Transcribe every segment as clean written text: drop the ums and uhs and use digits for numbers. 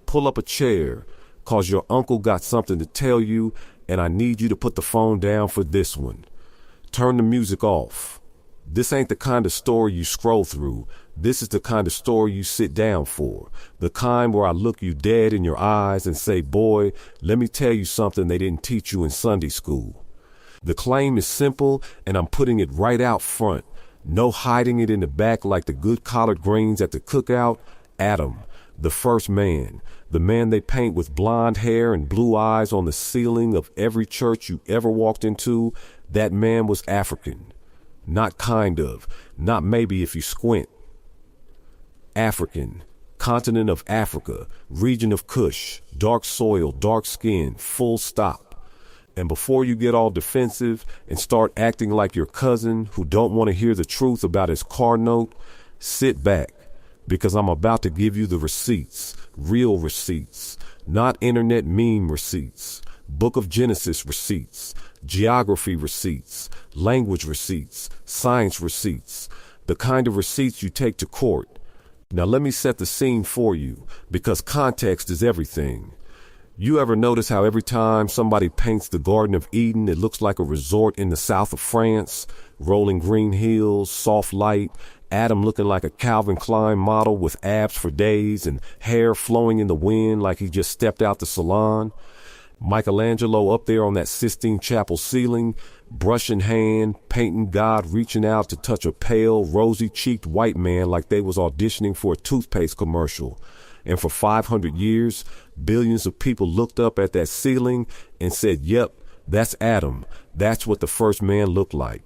pull up a chair, cause your uncle got something to tell you, and I need you to put the phone down for this one. Turn the music off. This ain't the kind of story you scroll through. This is the kind of story you sit down for. The kind where I look you dead in your eyes and say, boy, let me tell you something they didn't teach you in Sunday school. The claim is simple, and I'm putting it right out front. No hiding it in the back like the good collard greens at the cookout. Adam, the first man, the man they paint with blonde hair and blue eyes on the ceiling of every church you ever walked into, that man was African. Not kind of, not maybe if you squint. African, continent of Africa, region of Cush, dark soil, dark skin, full stop. And before you get all defensive and start acting like your cousin who don't want to hear the truth about his car note, sit back, because I'm about to give you the receipts, real receipts, not internet meme receipts, Book of Genesis receipts, geography receipts, language receipts, science receipts, the kind of receipts you take to court. Now let me set the scene for you, because context is everything. You ever notice how every time somebody paints the Garden of Eden, it looks like a resort in the south of France? Rolling green hills, soft light, Adam looking like a Calvin Klein model with abs for days and hair flowing in the wind like he just stepped out the salon. Michelangelo up there on that Sistine Chapel ceiling, brush in hand, painting God reaching out to touch a pale, rosy-cheeked white man like they was auditioning for a toothpaste commercial. And for 500 years, billions of people looked up at that ceiling and said, yep, that's Adam. That's what the first man looked like.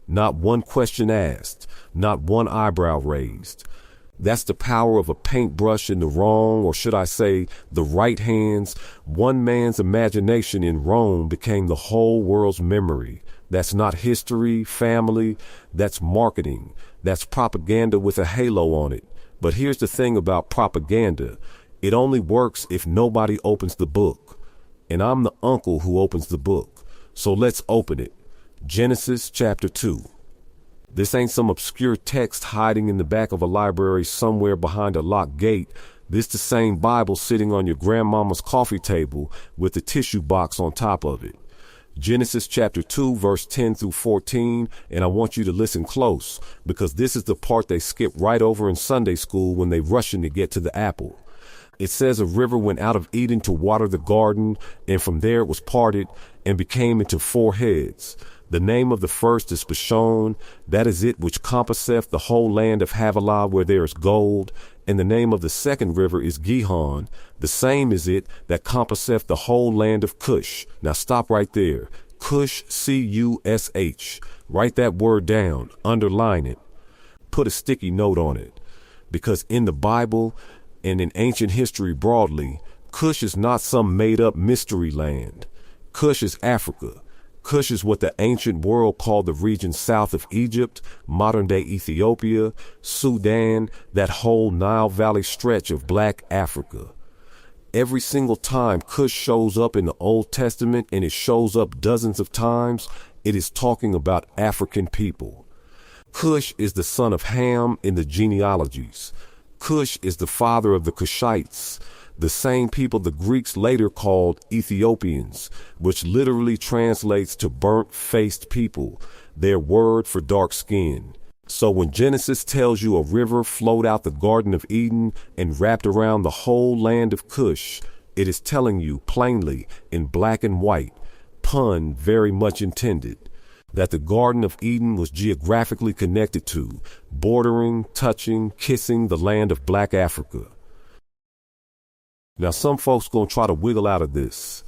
Not one question asked, not one eyebrow raised. That's the power of a paintbrush in the wrong, or should I say, the right hands. One man's imagination in Rome became the whole world's memory. That's not history, family, that's marketing. That's propaganda with a halo on it. But here's the thing about propaganda. It only works if nobody opens the book. And I'm the uncle who opens the book. So let's open it. Genesis chapter 2. This ain't some obscure text hiding in the back of a library somewhere behind a locked gate. This the same Bible sitting on your grandmama's coffee table with the tissue box on top of it. Genesis chapter 2, verse 10 through 14, and I want you to listen close, because this is the part they skip right over in Sunday school when they rushing to get to the apple. It says a river went out of Eden to water the garden, and from there it was parted and became into 4 heads. The name of the first is Pishon, that is it which compasseth the whole land of Havilah where there is gold. And the name of the second river is Gihon, the same is it that compasseth the whole land of Cush. Now stop right there. Cush, C-U-S-H. Write that word down, underline it, put a sticky note on it. Because in the Bible and in ancient history broadly, Cush is not some made-up mystery land. Cush is Africa. Cush is what the ancient world called the region south of Egypt, modern-day Ethiopia, Sudan, that whole Nile Valley stretch of black Africa. Every single time Cush shows up in the Old Testament, and it shows up dozens of times, it is talking about African people. Cush is the son of Ham in the genealogies. Cush is the father of the Cushites, the same people the Greeks later called Ethiopians, which literally translates to burnt-faced people, their word for dark skin. So when Genesis tells you a river flowed out the Garden of Eden and wrapped around the whole land of Cush, it is telling you plainly in black and white, pun very much intended, that the Garden of Eden was geographically connected to, bordering, touching, kissing the land of black Africa. Now, some folks gonna try to wiggle out of this.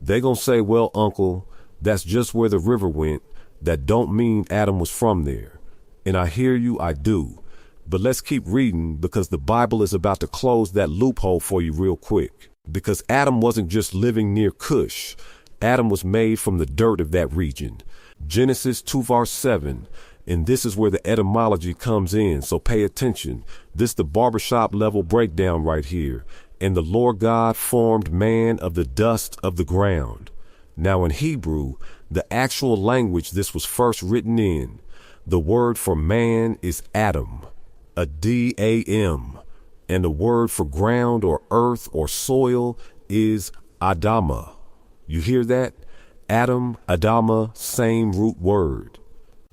They gonna say, well, uncle, that's just where the river went. That don't mean Adam was from there. And I hear you, I do. But let's keep reading, because the Bible is about to close that loophole for you real quick. Because Adam wasn't just living near Cush. Adam was made from the dirt of that region. Genesis 2 verse 7. And this is where the etymology comes in, so pay attention. This the barbershop level breakdown right here. And the Lord God formed man of the dust of the ground. Now in Hebrew, the actual language this was first written in, the word for man is Adam, a D-A-M. And the word for ground or earth or soil is Adama. You hear that? Adam, Adama, same root word.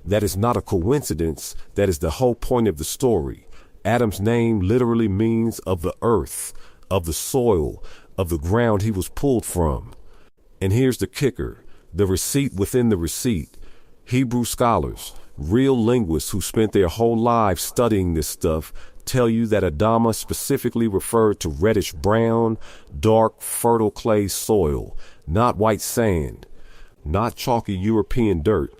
That is not a coincidence. That is the whole point of the story. Adam's name literally means of the earth, of the soil, of the ground he was pulled from. And here's the kicker, the receipt within the receipt. Hebrew scholars, real linguists who spent their whole lives studying this stuff, tell you that Adama specifically referred to reddish brown, dark, fertile clay soil, not white sand, not chalky European dirt.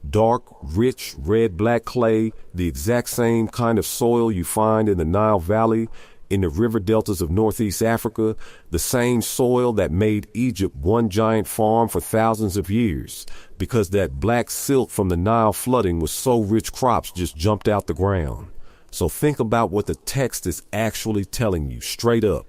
Dark, rich, red-black clay, the exact same kind of soil you find in the Nile Valley, in the river deltas of Northeast Africa, the same soil that made Egypt one giant farm for thousands of years, because that black silt from the Nile flooding was so rich crops just jumped out the ground. So think about what the text is actually telling you, straight up.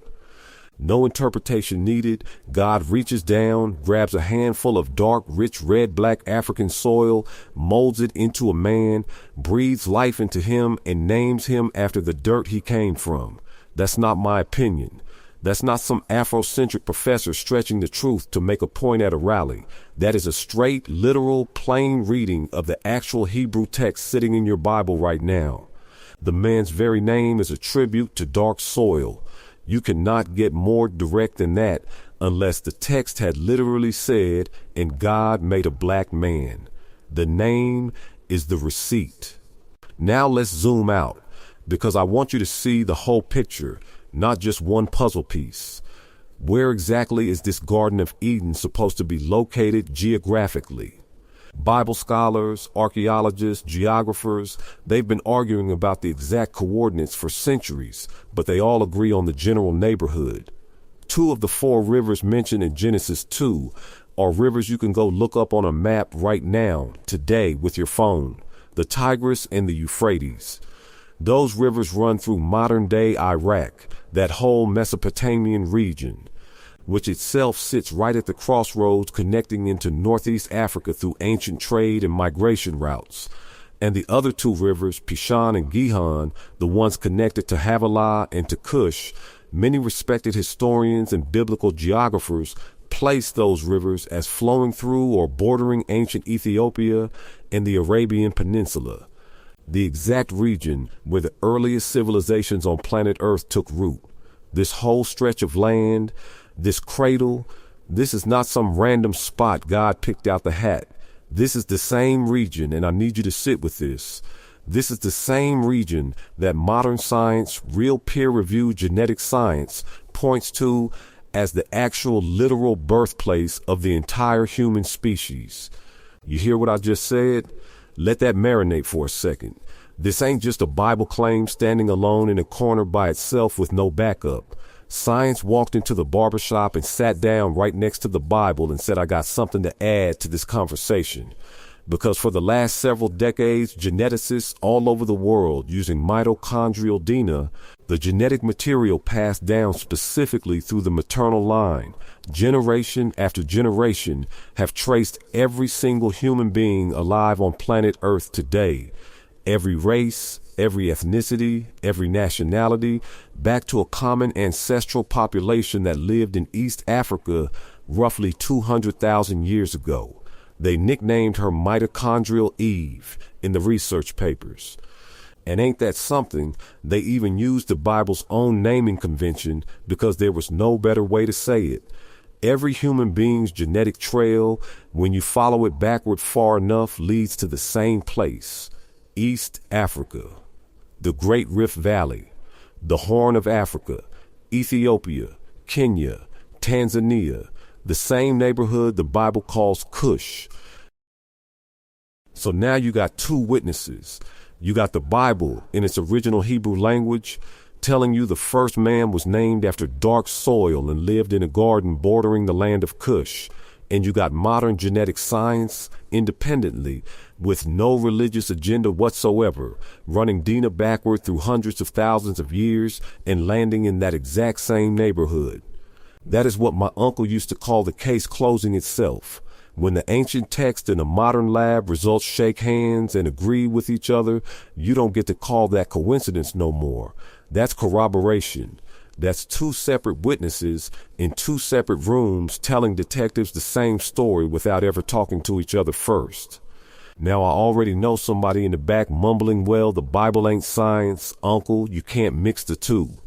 No interpretation needed. God reaches down, grabs a handful of dark, rich, red-black African soil, molds it into a man, breathes life into him, and names him after the dirt he came from. That's not my opinion. That's not some Afrocentric professor stretching the truth to make a point at a rally. That is a straight, literal, plain reading of the actual Hebrew text sitting in your Bible right now. The man's very name is a tribute to dark soil. You cannot get more direct than that unless the text had literally said, and God made a black man. The name is the receipt. Now let's zoom out, because I want you to see the whole picture, not just one puzzle piece. Where exactly is this Garden of Eden supposed to be located geographically? Bible scholars, archaeologists, geographers, they've been arguing about the exact coordinates for centuries, but they all agree on the general neighborhood. 2 of the 4 rivers mentioned in Genesis 2 are rivers you can go look up on a map right now, today, with your phone. The Tigris and the Euphrates. Those rivers run through modern-day Iraq, that whole Mesopotamian region, which itself sits right at the crossroads connecting into Northeast Africa through ancient trade and migration routes. And the other 2 rivers, Pishon and Gihon, the ones connected to Havilah and to Cush, many respected historians and biblical geographers place those rivers as flowing through or bordering ancient Ethiopia and the Arabian Peninsula, the exact region where the earliest civilizations on planet Earth took root. This whole stretch of land, this cradle, this is not some random spot God picked out the hat. This is the same region, and I need you to sit with this. This is the same region that modern science, real peer-reviewed genetic science, points to as the actual literal birthplace of the entire human species. You hear what I just said? Let that marinate for a second. This ain't just a Bible claim standing alone in a corner by itself with no backup. Science walked into the barbershop and sat down right next to the Bible and said, I got something to add to this conversation. Because for the last several decades, geneticists all over the world using mitochondrial DNA, the genetic material passed down specifically through the maternal line, generation after generation, have traced every single human being alive on planet Earth today. Every race, every ethnicity, every nationality, back to a common ancestral population that lived in East Africa roughly 200,000 years ago. They nicknamed her mitochondrial Eve in the research papers. And ain't that something, they even used the Bible's own naming convention because there was no better way to say it. Every human being's genetic trail, when you follow it backward far enough, leads to the same place. East Africa, the Great Rift Valley, the Horn of Africa, Ethiopia, Kenya, Tanzania, the same neighborhood the Bible calls Cush. So now you got 2 witnesses. You got the Bible in its original Hebrew language telling you the first man was named after dark soil and lived in a garden bordering the land of Cush. And you got modern genetic science independently with no religious agenda whatsoever, running DNA backward through hundreds of thousands of years and landing in that exact same neighborhood. That is what my uncle used to call the case closing itself. When the ancient text and the modern lab results shake hands and agree with each other, you don't get to call that coincidence no more. That's corroboration. That's two separate witnesses in two separate rooms telling detectives the same story without ever talking to each other first. Now, I already know somebody in the back mumbling, well, the Bible ain't science, uncle, you can't mix the two.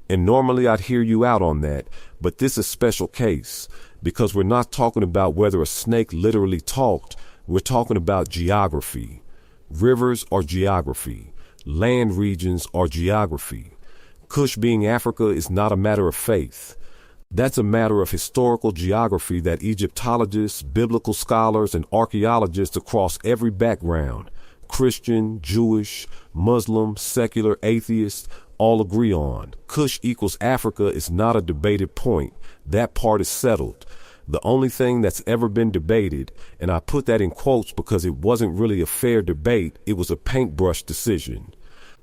And normally I'd hear you out on that, but this is a special case because we're not talking about whether a snake literally talked. We're talking about geography. Rivers are geography. Land regions are geography. Cush being Africa is not a matter of faith. That's a matter of historical geography that Egyptologists, biblical scholars, and archaeologists across every background, Christian, Jewish, Muslim, secular, atheist, all agree on. Cush equals Africa is not a debated point. That part is settled. The only thing that's ever been debated, and I put that in quotes because it wasn't really a fair debate, it was a paintbrush decision,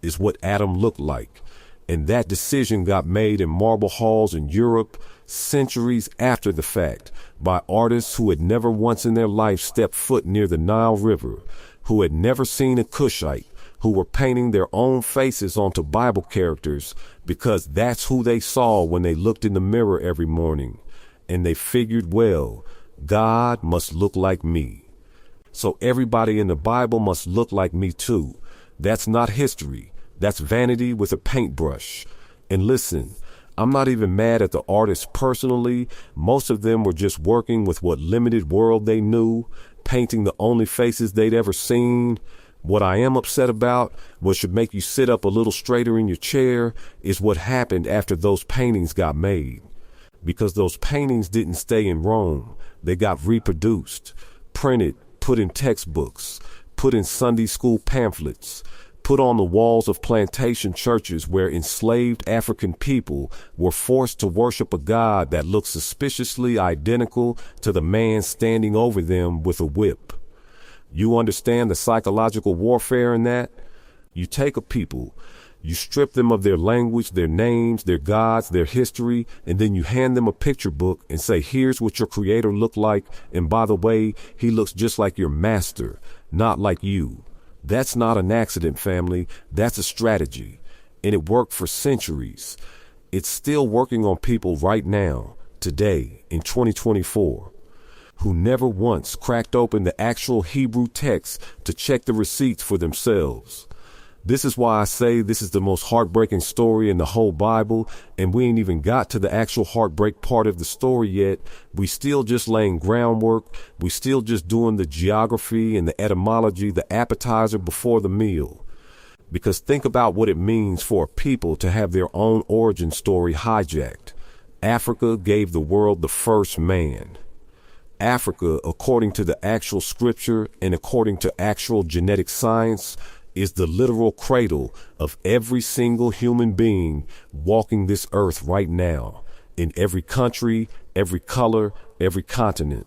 is what Adam looked like. And that decision got made in marble halls in Europe centuries after the fact by artists who had never once in their life stepped foot near the Nile River, who had never seen a Cushite, who were painting their own faces onto Bible characters because that's who they saw when they looked in the mirror every morning. And they figured, well, God must look like me. So everybody in the Bible must look like me too. That's not history. That's vanity with a paintbrush. And listen, I'm not even mad at the artists personally. Most of them were just working with what limited world they knew, painting the only faces they'd ever seen. What I am upset about, what should make you sit up a little straighter in your chair, is what happened after those paintings got made. Because those paintings didn't stay in Rome. They got reproduced, printed, put in textbooks, put in Sunday school pamphlets, put on the walls of plantation churches where enslaved African people were forced to worship a god that looked suspiciously identical to the man standing over them with a whip. You understand the psychological warfare in that? You take a people, you strip them of their language, their names, their gods, their history, and then you hand them a picture book and say, here's what your creator looked like, and by the way, he looks just like your master, not like you. That's not an accident, family. That's a strategy. And it worked for centuries. It's still working on people right now, today, in 2024, who never once cracked open the actual Hebrew text to check the receipts for themselves. This is why I say this is the most heartbreaking story in the whole Bible, and we ain't even got to the actual heartbreak part of the story yet. We still just laying groundwork. We still just doing the geography and the etymology, the appetizer before the meal. Because think about what it means for a people to have their own origin story hijacked. Africa gave the world the first man. Africa, according to the actual scripture and according to actual genetic science, is the literal cradle of every single human being walking this earth right now, in every country, every color, every continent.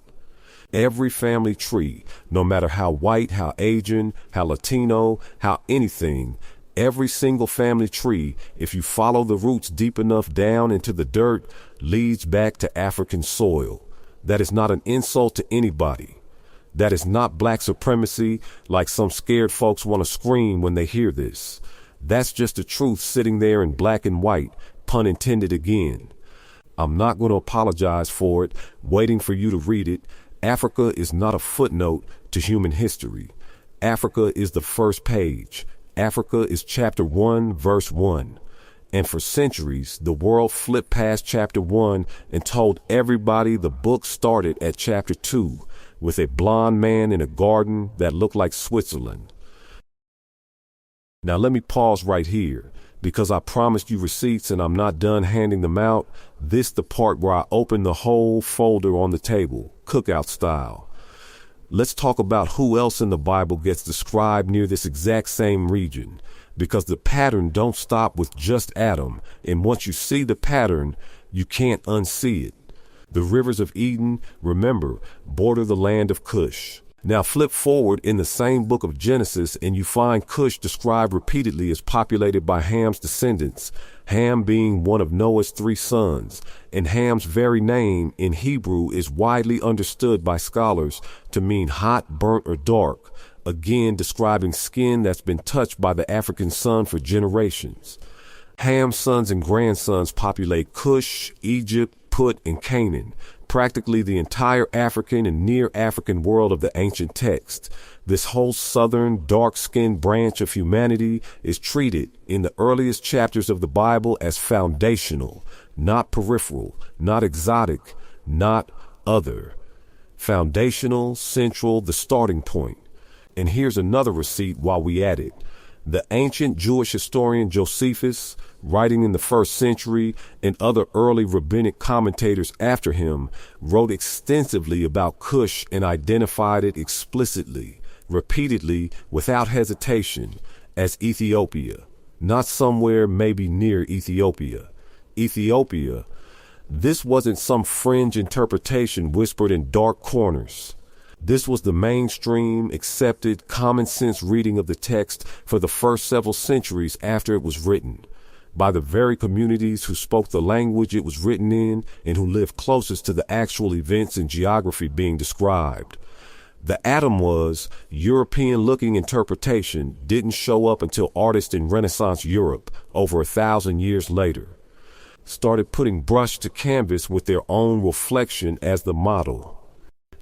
Every family tree, no matter how white, how Asian, how Latino, how anything, every single family tree, if you follow the roots deep enough down into the dirt, leads back to African soil. That is not an insult to anybody. That is not black supremacy like some scared folks want to scream when they hear this. That's just the truth sitting there in black and white, pun intended again. I'm not going to apologize for it, waiting for you to read it. Africa is not a footnote to human history. Africa is the first page. Africa is chapter 1, verse 1. And for centuries, the world flipped past chapter 1 and told everybody the book started at chapter 2. With a blonde man in a garden that looked like Switzerland. Now let me pause right here, because I promised you receipts and I'm not done handing them out. This the part where I open the whole folder on the table, cookout style. Let's talk about who else in the Bible gets described near this exact same region, because the pattern don't stop with just Adam, and once you see the pattern, you can't unsee it. The rivers of Eden, remember, border the land of Cush. Now flip forward in the same book of Genesis and you find Cush described repeatedly as populated by Ham's descendants, Ham being one of Noah's 3 sons, and Ham's very name in Hebrew is widely understood by scholars to mean hot, burnt, or dark, again describing skin that's been touched by the African sun for generations. Ham's sons and grandsons populate Cush, Egypt, Put, and Canaan, practically the entire African and near African world of the ancient text. This whole southern, dark-skinned branch of humanity is treated in the earliest chapters of the Bible as foundational, not peripheral, not exotic, not other. Foundational, central, the starting point. And here's another receipt while we at it. The ancient Jewish historian Josephus, writing in the 1st century, and other early rabbinic commentators after him, wrote extensively about Cush and identified it explicitly, repeatedly, without hesitation, as Ethiopia. Not somewhere maybe near Ethiopia. Ethiopia. This wasn't some fringe interpretation whispered in dark corners. This was the mainstream, accepted, common-sense reading of the text for the first several centuries after it was written, by the very communities who spoke the language it was written in and who lived closest to the actual events and geography being described. The atom was, European-looking interpretation didn't show up until artists in Renaissance Europe, over 1,000 years later, started putting brush to canvas with their own reflection as the model.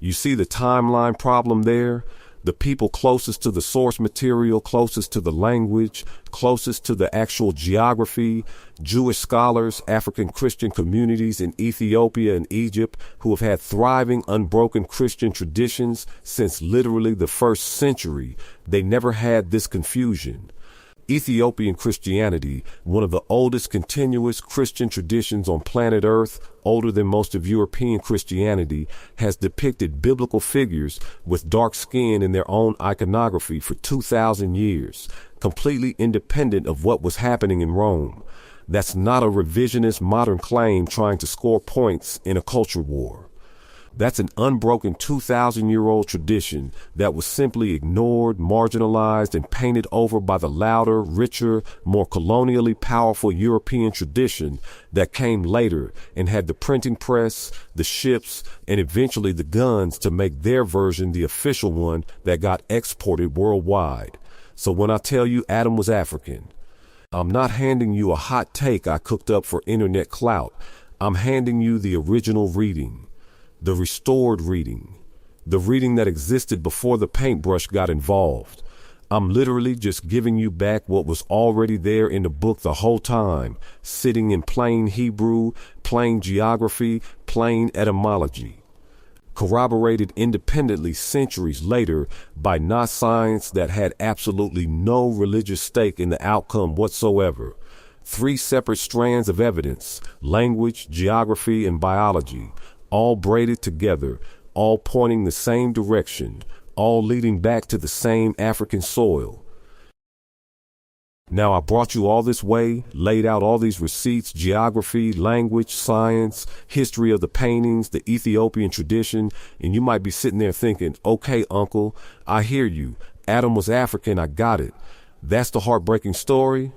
You see the timeline problem there? The people closest to the source material, closest to the language, closest to the actual geography, Jewish scholars, African Christian communities in Ethiopia and Egypt who have had thriving, unbroken Christian traditions since literally the 1st century, they never had this confusion. Ethiopian Christianity, one of the oldest continuous Christian traditions on planet Earth, older than most of European Christianity, has depicted biblical figures with dark skin in their own iconography for 2,000 years, completely independent of what was happening in Rome. That's not a revisionist modern claim trying to score points in a culture war. That's an unbroken 2,000-year-old tradition that was simply ignored, marginalized, and painted over by the louder, richer, more colonially powerful European tradition that came later and had the printing press, the ships, and eventually the guns to make their version the official one that got exported worldwide. So when I tell you Adam was African, I'm not handing you a hot take I cooked up for internet clout. I'm handing you the original reading. The restored reading, the reading that existed before the paintbrush got involved. I'm literally just giving you back what was already there in the book the whole time, sitting in plain Hebrew, plain geography, plain etymology, corroborated independently centuries later by not science that had absolutely no religious stake in the outcome whatsoever. 3 separate strands of evidence, language, geography, and biology, all braided together, all pointing the same direction, all leading back to the same African soil. Now I brought you all this way, laid out all these receipts, geography, language, science, history of the paintings, the Ethiopian tradition, and you might be sitting there thinking, okay, uncle, I hear you. Adam was African, I got it. That's the heartbreaking story?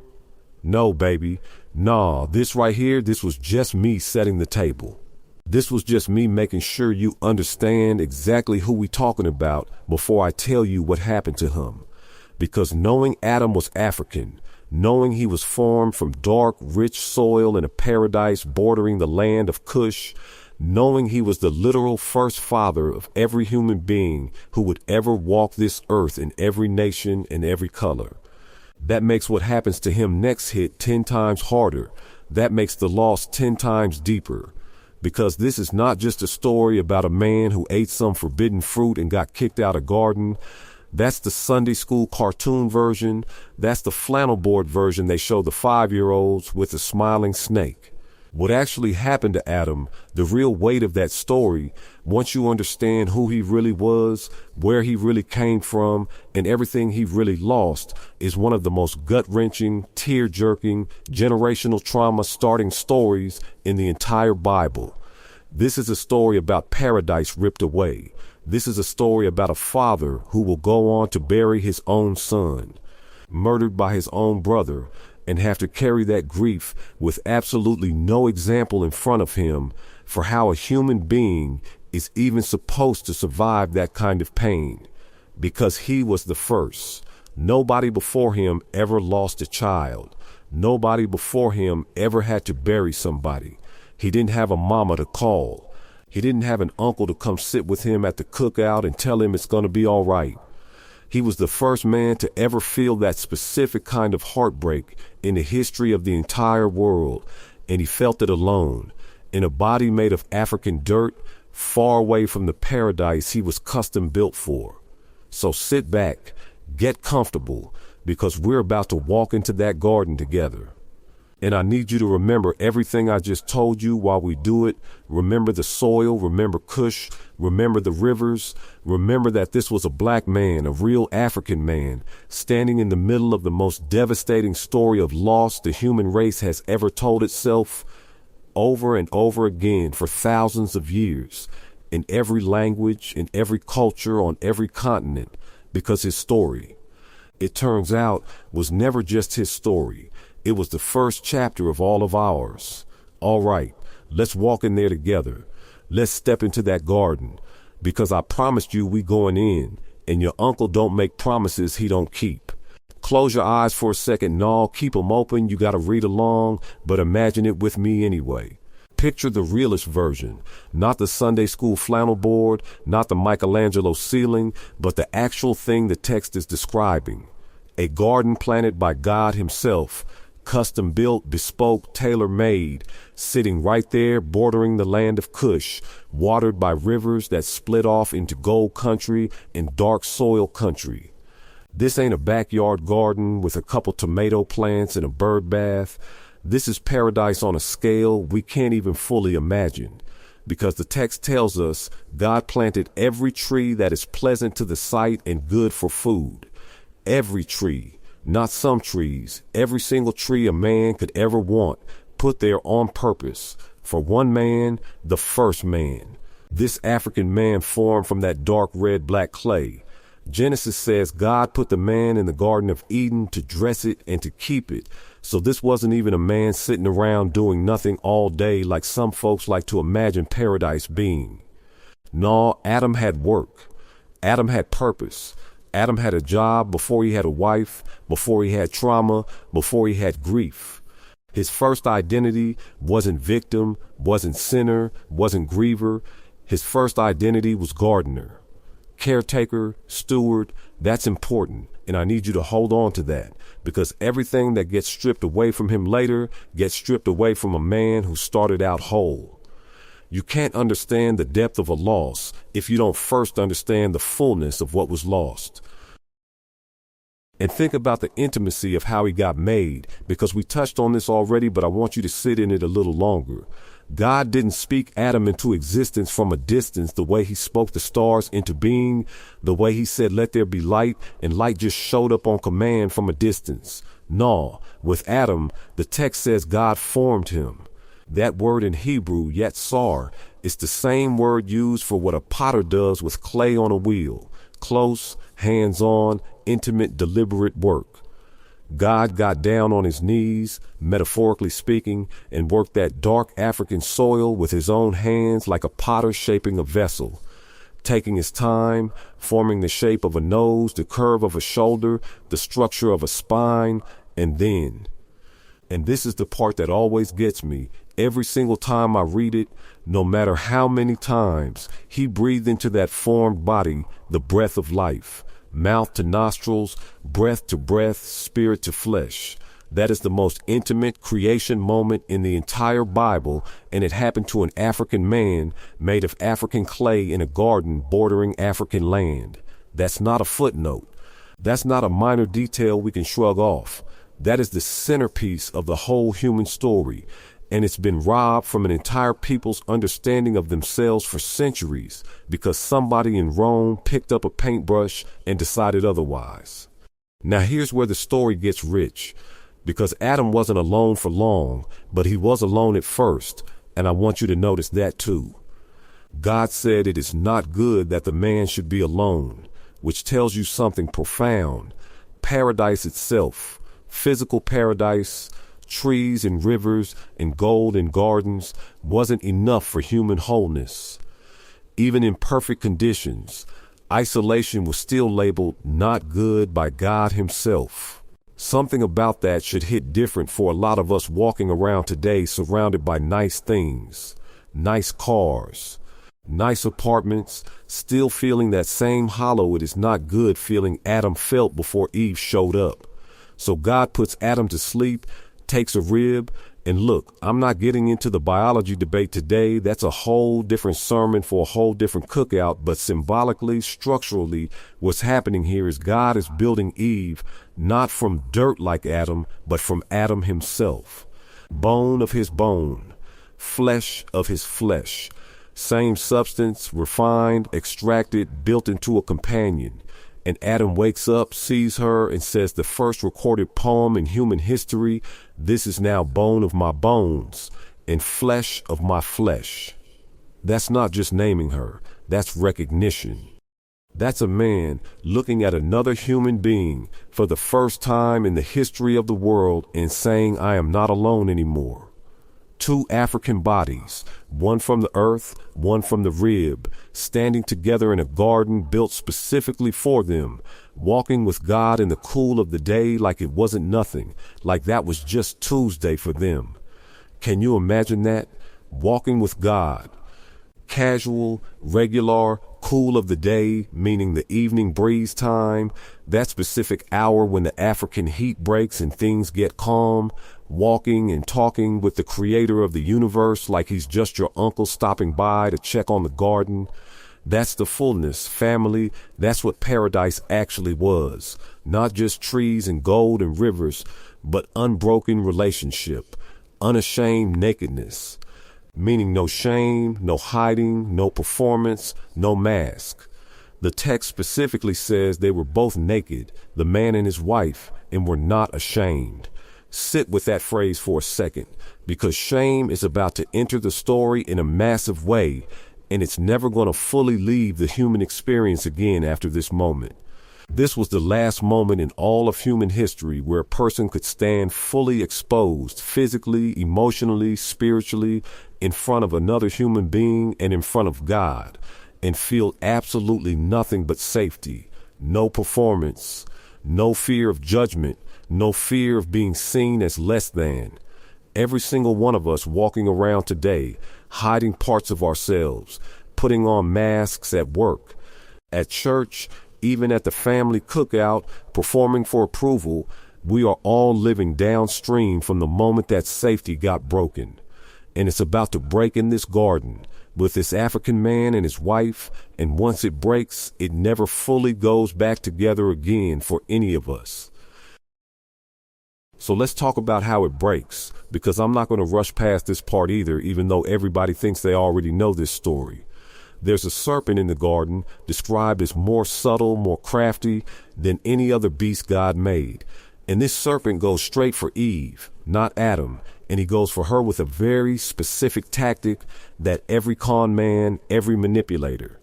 No, baby. Nah, this right here, this was just me setting the table. This was just me making sure you understand exactly who we talking about before I tell you what happened to him. Because knowing Adam was African, knowing he was formed from dark, rich soil in a paradise bordering the land of Cush, knowing he was the literal first father of every human being who would ever walk this earth in every nation and every color. That makes what happens to him next hit 10 times harder. That makes the loss 10 times deeper. Because this is not just a story about a man who ate some forbidden fruit and got kicked out of garden. That's the Sunday school cartoon version. That's the flannel board version they show the 5-year-olds with the smiling snake. What actually happened to Adam, the real weight of that story, once you understand who he really was, where he really came from, and everything he really lost, is one of the most gut-wrenching, tear-jerking, generational trauma-starting stories in the entire Bible. This is a story about paradise ripped away. This is a story about a father who will go on to bury his own son, murdered by his own brother, and have to carry that grief with absolutely no example in front of him for how a human being is even supposed to survive that kind of pain. Because he was the first. Nobody before him ever lost a child. Nobody before him ever had to bury somebody. He didn't have a mama to call. He didn't have an uncle to come sit with him at the cookout and tell him it's going to be all right. He was the first man to ever feel that specific kind of heartbreak in the history of the entire world, and he felt it alone, in a body made of African dirt, far away from the paradise he was custom built for. So sit back, get comfortable, because we're about to walk into that garden together. And I need you to remember everything I just told you while we do it. Remember the soil, remember Cush, remember the rivers, remember that this was a black man, a real African man, standing in the middle of the most devastating story of loss the human race has ever told itself, over and over again for thousands of years, in every language, in every culture, on every continent, because his story, it turns out, was never just his story. It was the first chapter of all of ours. All right, let's walk in there together. Let's step into that garden, because I promised you we going in, and your uncle don't make promises he don't keep. Close your eyes for a second. No, keep them open. You got to read along, but imagine it with me anyway. Picture the realist version, not the Sunday school flannel board, not the Michelangelo ceiling, but the actual thing the text is describing. A garden planted by God himself, custom built, bespoke, tailor-made, sitting right there bordering the land of Cush, watered by rivers that split off into gold country and dark soil country. This ain't a backyard garden with a couple tomato plants and a bird bath. This is paradise on a scale we can't even fully imagine, because the text tells us God planted every tree that is pleasant to the sight and good for food. Every tree. Not some trees, every single tree a man could ever want, put there on purpose. For one man, the first man. This African man formed from that dark red black clay. Genesis says God put the man in the Garden of Eden to dress it and to keep it. So this wasn't even a man sitting around doing nothing all day like some folks like to imagine paradise being. No, Adam had work. Adam had purpose. Adam had a job before he had a wife, before he had trauma, before he had grief. His first identity wasn't victim, wasn't sinner, wasn't griever. His first identity was gardener, caretaker, steward. That's important, and I need you to hold on to that, because everything that gets stripped away from him later gets stripped away from a man who started out whole. You can't understand the depth of a loss if you don't first understand the fullness of what was lost. And think about the intimacy of how he got made, because we touched on this already, but I want you to sit in it a little longer. God didn't speak Adam into existence from a distance the way he spoke the stars into being, the way he said, "Let there be light," and light just showed up on command from a distance. No, with Adam, the text says God formed him. That word in Hebrew, yatsar, is the same word used for what a potter does with clay on a wheel. Close, hands-on, intimate, deliberate work. God got down on his knees, metaphorically speaking, and worked that dark African soil with his own hands like a potter shaping a vessel, taking his time, forming the shape of a nose, the curve of a shoulder, the structure of a spine, and this is the part that always gets me. Every single time I read it, no matter how many times, he breathed into that formed body the breath of life, mouth to nostrils, breath to breath, spirit to flesh. That is the most intimate creation moment in the entire Bible, and it happened to an African man made of African clay in a garden bordering African land. That's not a footnote. That's not a minor detail we can shrug off. That is the centerpiece of the whole human story, and it's been robbed from an entire people's understanding of themselves for centuries because somebody in Rome picked up a paintbrush and decided otherwise. Now here's where the story gets rich, because Adam wasn't alone for long, but he was alone at first, and I want you to notice that too. God said it is not good that the man should be alone, which tells you something profound. Paradise itself, physical paradise, trees and rivers and gold and gardens, wasn't enough for human wholeness. Even in perfect conditions, isolation was still labeled not good by God himself. Something about that should hit different for a lot of us walking around today surrounded by nice things, nice cars, nice apartments, still feeling that same hollow it is not good feeling Adam felt before Eve showed up. So God puts Adam to sleep, takes a rib, and look, I'm not getting into the biology debate today. That's a whole different sermon for a whole different cookout. But symbolically, structurally, what's happening here is God is building Eve not from dirt like Adam, but from Adam himself. Bone of his bone, flesh of his flesh. Same substance, refined, extracted, built into a companion. And Adam wakes up, sees her, and says the first recorded poem in human history, this is now bone of my bones and flesh of my flesh. That's not just naming her, that's recognition. That's a man looking at another human being for the first time in the history of the world and saying, I am not alone anymore. Two African bodies, one from the earth, one from the rib, standing together in a garden built specifically for them, walking with God in the cool of the day like it wasn't nothing, like that was just Tuesday for them. Can you imagine that? Walking with God. Casual, regular, cool of the day, meaning the evening breeze time, that specific hour when the African heat breaks and things get calm, walking and talking with the creator of the universe like he's just your uncle stopping by to check on the garden. That's the fullness, family. That's what paradise actually was. Not just trees and gold and rivers, but unbroken relationship, unashamed nakedness. Meaning no shame, no hiding, no performance, no mask. The text specifically says they were both naked, the man and his wife, and were not ashamed. Sit with that phrase for a second, because shame is about to enter the story in a massive way, and it's never going to fully leave the human experience again after this moment. This was the last moment in all of human history where a person could stand fully exposed, physically, emotionally, spiritually, in front of another human being and in front of God, and feel absolutely nothing but safety, no performance, no fear of judgment, no fear of being seen as less than. Every single one of us walking around today, hiding parts of ourselves, putting on masks at work, at church, even at the family cookout, performing for approval, we are all living downstream from the moment that safety got broken. And it's about to break in this garden with this African man and his wife, and once it breaks, it never fully goes back together again for any of us. So let's talk about how it breaks, because I'm not going to rush past this part either, even though everybody thinks they already know this story. There's a serpent in the garden described as more subtle, more crafty than any other beast God made. And this serpent goes straight for Eve, not Adam. And he goes for her with a very specific tactic that every con man, every manipulator,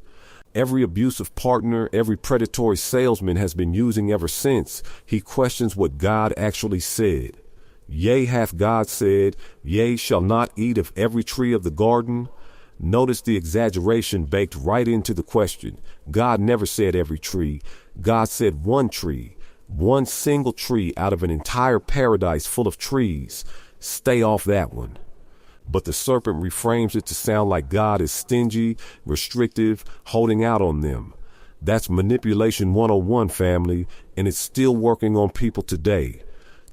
every abusive partner, every predatory salesman has been using ever since. He questions what God actually said. Yea, hath God said, ye shall not eat of every tree of the garden. Notice the exaggeration baked right into the question. God never said every tree. God said one tree, one single tree out of an entire paradise full of trees. Stay off that one. But the serpent reframes it to sound like God is stingy, restrictive, holding out on them. That's manipulation 101, family, and it's still working on people today.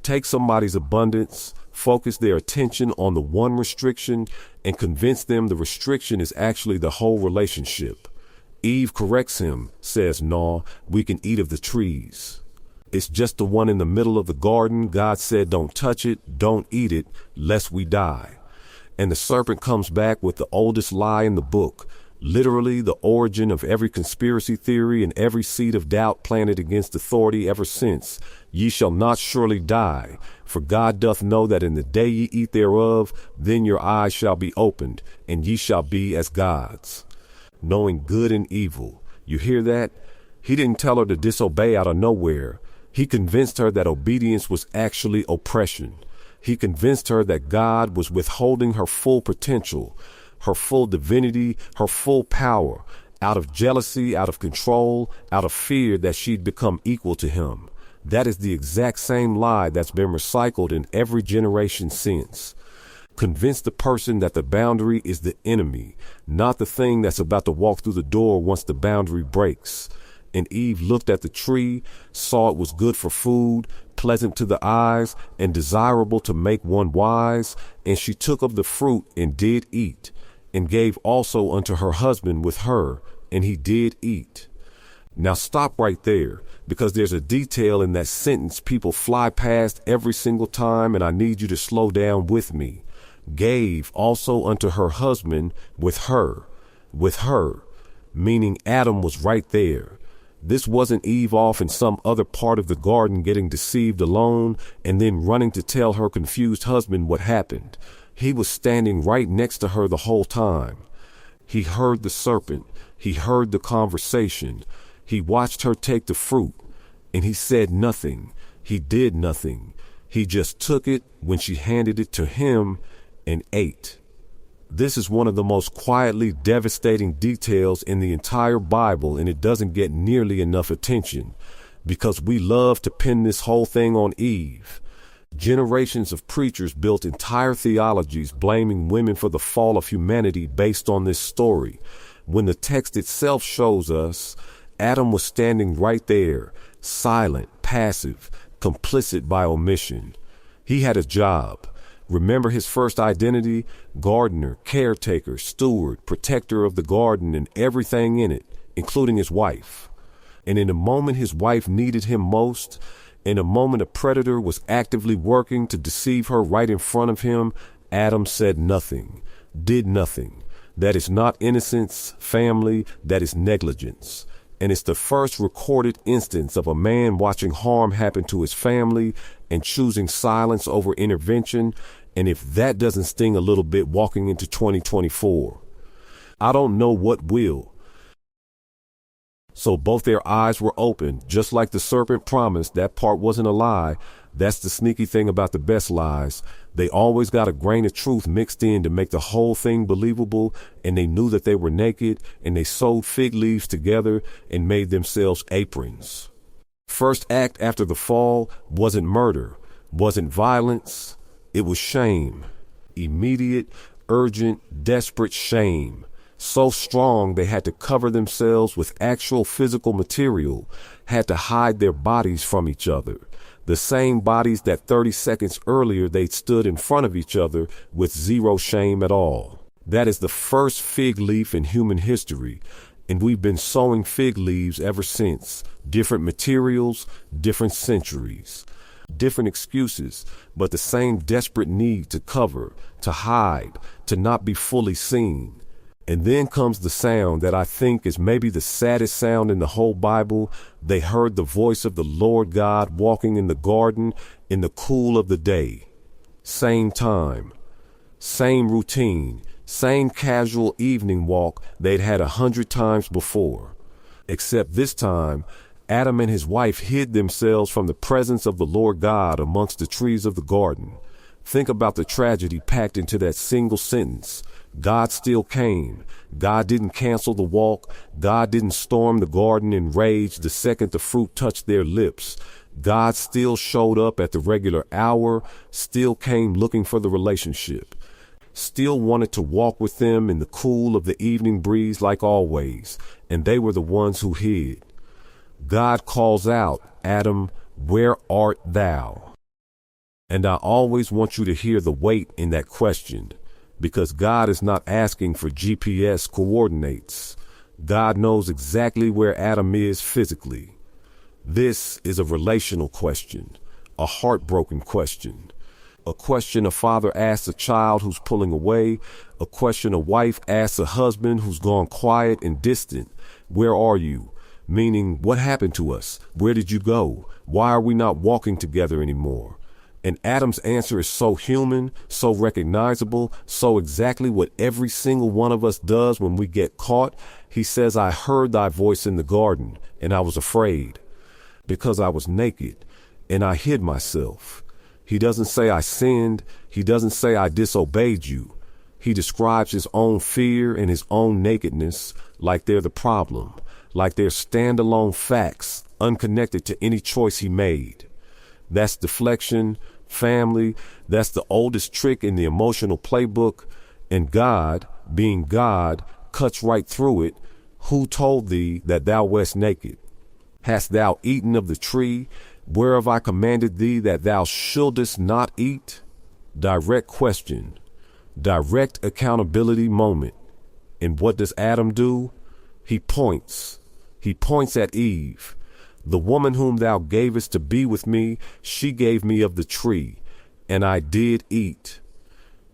Take somebody's abundance, focus their attention on the one restriction, and convince them the restriction is actually the whole relationship. Eve corrects him, says, "No, we can eat of the trees. It's just the one in the middle of the garden. God said, don't touch it, don't eat it, lest we die." And the serpent comes back with the oldest lie in the book, literally the origin of every conspiracy theory and every seed of doubt planted against authority ever since. Ye shall not surely die, for God doth know that in the day ye eat thereof, then your eyes shall be opened, and ye shall be as gods, knowing good and evil. You hear that? He didn't tell her to disobey out of nowhere. He convinced her that obedience was actually oppression. He convinced her that God was withholding her full potential, her full divinity, her full power, out of jealousy, out of control, out of fear that she'd become equal to him. That is the exact same lie that's been recycled in every generation since. Convince the person that the boundary is the enemy, not the thing that's about to walk through the door once the boundary breaks. And Eve looked at the tree, saw it was good for food, pleasant to the eyes, and desirable to make one wise, and she took of the fruit and did eat, and gave also unto her husband with her, and he did eat. Now stop right there, because there's a detail in that sentence people fly past every single time, and I need you to slow down with me. Gave also unto her husband with her, meaning Adam was right there. This wasn't Eve off in some other part of the garden getting deceived alone and then running to tell her confused husband what happened. He was standing right next to her the whole time. He heard the serpent. He heard the conversation. He watched her take the fruit, and he said nothing. He did nothing. He just took it when she handed it to him and ate. This is one of the most quietly devastating details in the entire Bible, and it doesn't get nearly enough attention because we love to pin this whole thing on Eve. Generations of preachers built entire theologies blaming women for the fall of humanity based on this story, when the text itself shows us Adam was standing right there, silent, passive, complicit by omission. He had a job. Remember his first identity? Gardener, caretaker, steward, protector of the garden and everything in it, including his wife. And in the moment his wife needed him most, in a moment a predator was actively working to deceive her right in front of him, Adam said nothing, did nothing. That is not innocence, family, that is negligence. And it's the first recorded instance of a man watching harm happen to his family and choosing silence over intervention. And if that doesn't sting a little bit walking into 2024, I don't know what will. So both their eyes were open, just like the serpent promised. That part wasn't a lie. That's the sneaky thing about the best lies. They always got a grain of truth mixed in to make the whole thing believable, and they knew that they were naked, and they sewed fig leaves together and made themselves aprons. First act after the fall wasn't murder, wasn't violence, it was shame. Immediate, urgent, desperate shame. So strong they had to cover themselves with actual physical material, had to hide their bodies from each other. The same bodies that 30 seconds earlier they'd stood in front of each other with zero shame at all. That is the first fig leaf in human history, and we've been sewing fig leaves ever since. Different materials, different centuries, different excuses, but the same desperate need to cover, to hide, to not be fully seen. And then comes the sound that I think is maybe the saddest sound in the whole Bible. They heard the voice of the Lord God walking in the garden in the cool of the day. Same time, same routine, same casual evening walk they'd had 100 times before. Except this time, Adam and his wife hid themselves from the presence of the Lord God amongst the trees of the garden. Think about the tragedy packed into that single sentence. God still came. God didn't cancel the walk. God didn't storm the garden in rage the second the fruit touched their lips. God still showed up at the regular hour, still came looking for the relationship, still wanted to walk with them in the cool of the evening breeze like always, and they were the ones who hid. God calls out, Adam, where art thou? And I always want you to hear the weight in that question. Because God is not asking for GPS coordinates. God knows exactly where Adam is physically. This is a relational question, a heartbroken question, a question a father asks a child who's pulling away, a question a wife asks a husband who's gone quiet and distant. Where are you? Meaning, what happened to us? Where did you go? Why are we not walking together anymore? And Adam's answer is so human, so recognizable, so exactly what every single one of us does when we get caught. He says, I heard thy voice in the garden, and I was afraid, because I was naked, and I hid myself. He doesn't say I sinned. He doesn't say I disobeyed you. He describes his own fear and his own nakedness like they're the problem, like they're standalone facts, unconnected to any choice he made. That's deflection, family. That's the oldest trick in the emotional playbook. And God, being God, cuts right through it. Who told thee that thou wast naked? Hast thou eaten of the tree whereof I commanded thee that thou shouldest not eat? Direct question, direct accountability moment. And what does Adam do? He points. He points at Eve. The woman whom thou gavest to be with me, she gave me of the tree, and I did eat.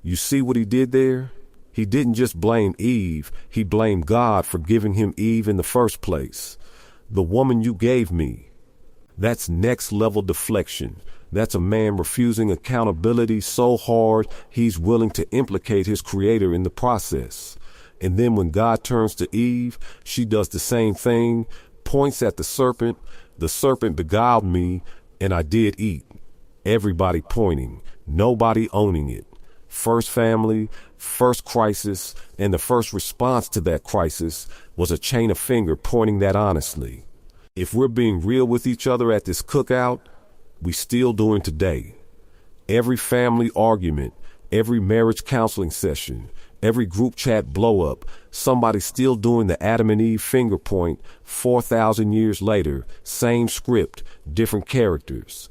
You see what he did there? He didn't just blame Eve, he blamed God for giving him Eve in the first place. The woman you gave me. That's next level deflection. That's a man refusing accountability so hard he's willing to implicate his creator in the process. And then when God turns to Eve, she does the same thing, points at the serpent beguiled me, and I did eat. Everybody pointing, nobody owning it. First family, first crisis, and the first response to that crisis was a chain of finger pointing that honestly. If we're being real with each other at this cookout, we still doing today. Every family argument, every marriage counseling session, every group chat blow up, somebody's still doing the Adam and Eve finger point 4,000 years later, same script, different characters.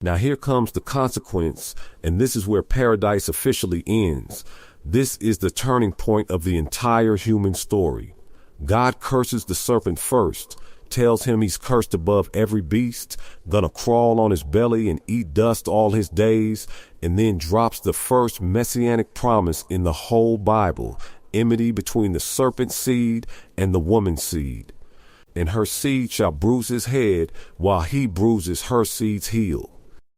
Now here comes the consequence, and this is where paradise officially ends. This is the turning point of the entire human story. God curses the serpent first, tells him he's cursed above every beast, gonna crawl on his belly and eat dust all his days, and then drops the first messianic promise in the whole Bible, enmity between the serpent's seed and the woman's seed. And her seed shall bruise his head, while he bruises her seed's heel.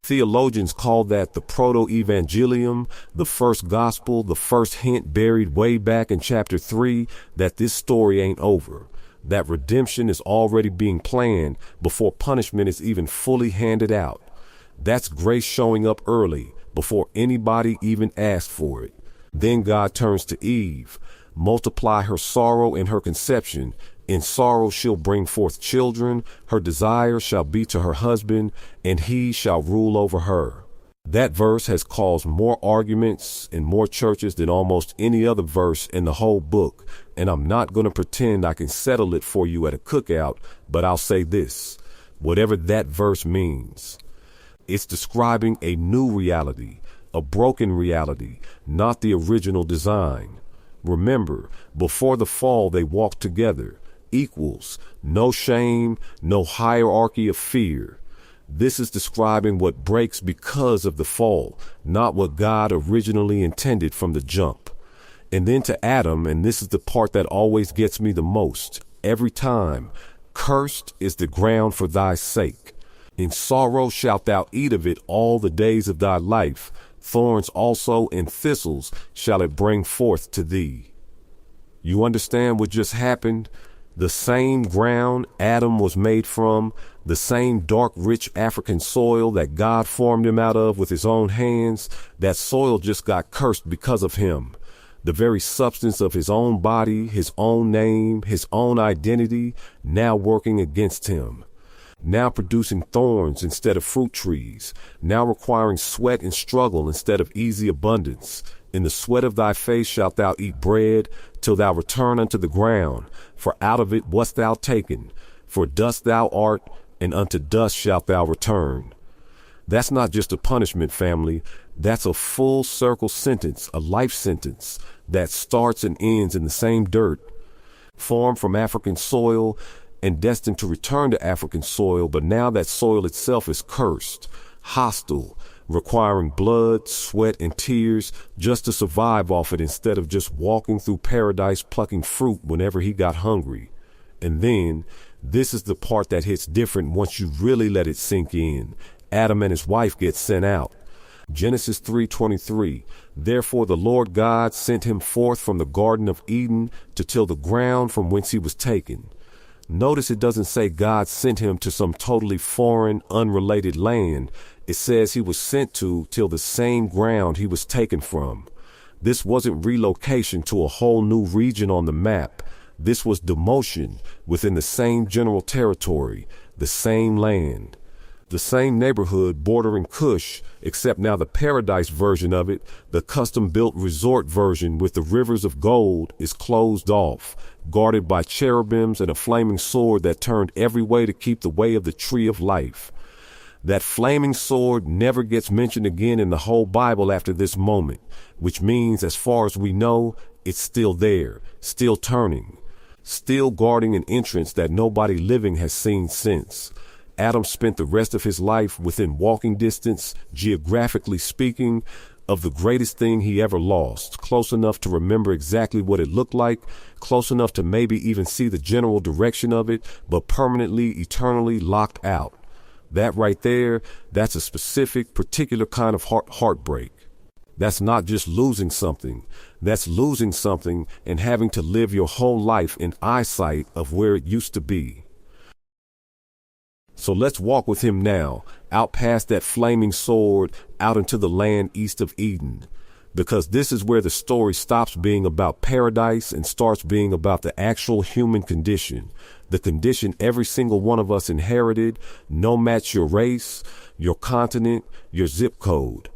Theologians call that the proto-evangelium, the first gospel, the first hint buried way back in chapter 3 that this story ain't over, that redemption is already being planned before punishment is even fully handed out. That's grace showing up early, before anybody even asked for it. Then God turns to Eve, multiply her sorrow in her conception. In sorrow she'll bring forth children, her desire shall be to her husband, and he shall rule over her. That verse has caused more arguments in more churches than almost any other verse in the whole book, and I'm not going to pretend I can settle it for you at a cookout, but I'll say this, whatever that verse means. It's describing a new reality, a broken reality, not the original design. Remember, before the fall they walked together. Equals, no shame, no hierarchy of fear. This is describing what breaks because of the fall, not what God originally intended from the jump. And then to Adam, and this is the part that always gets me the most, every time, cursed is the ground for thy sake. In sorrow shalt thou eat of it all the days of thy life. Thorns also and thistles shall it bring forth to thee. You understand what just happened? The same ground Adam was made from, the same dark, rich African soil that God formed him out of with his own hands, that soil just got cursed because of him. The very substance of his own body, his own name, his own identity, now working against him. Now producing thorns instead of fruit trees, now requiring sweat and struggle instead of easy abundance. In the sweat of thy face shalt thou eat bread, till thou return unto the ground, for out of it wast thou taken. For dust thou art, and unto dust shalt thou return. That's not just a punishment, family. That's a full circle sentence, a life sentence that starts and ends in the same dirt, formed from African soil and destined to return to African soil, but now that soil itself is cursed, hostile, requiring blood, sweat, and tears just to survive off it instead of just walking through paradise plucking fruit whenever he got hungry. And then, this is the part that hits different once you really let it sink in. Adam and his wife get sent out. Genesis 3:23, therefore the Lord God sent him forth from the Garden of Eden to till the ground from whence he was taken. Notice it doesn't say God sent him to some totally foreign, unrelated land. It says he was sent to till the same ground he was taken from. This wasn't relocation to a whole new region on the map. This was demotion within the same general territory, the same land. The same neighborhood bordering Cush, except now the paradise version of it, the custom-built resort version with the rivers of gold, is closed off, guarded by cherubims and a flaming sword that turned every way to keep the way of the tree of life. That flaming sword never gets mentioned again in the whole Bible after this moment, which means, as far as we know, it's still there, still turning, still guarding an entrance that nobody living has seen since. Adam spent the rest of his life within walking distance, geographically speaking, of the greatest thing he ever lost, close enough to remember exactly what it looked like, close enough to maybe even see the general direction of it, but permanently, eternally locked out. That right there, that's a specific, particular kind of heartbreak. That's not just losing something. That's losing something and having to live your whole life in eyesight of where it used to be. So let's walk with him now, out past that flaming sword, out into the land east of Eden. Because this is where the story stops being about paradise and starts being about the actual human condition. The condition every single one of us inherited, no matter your race, your continent, your zip code.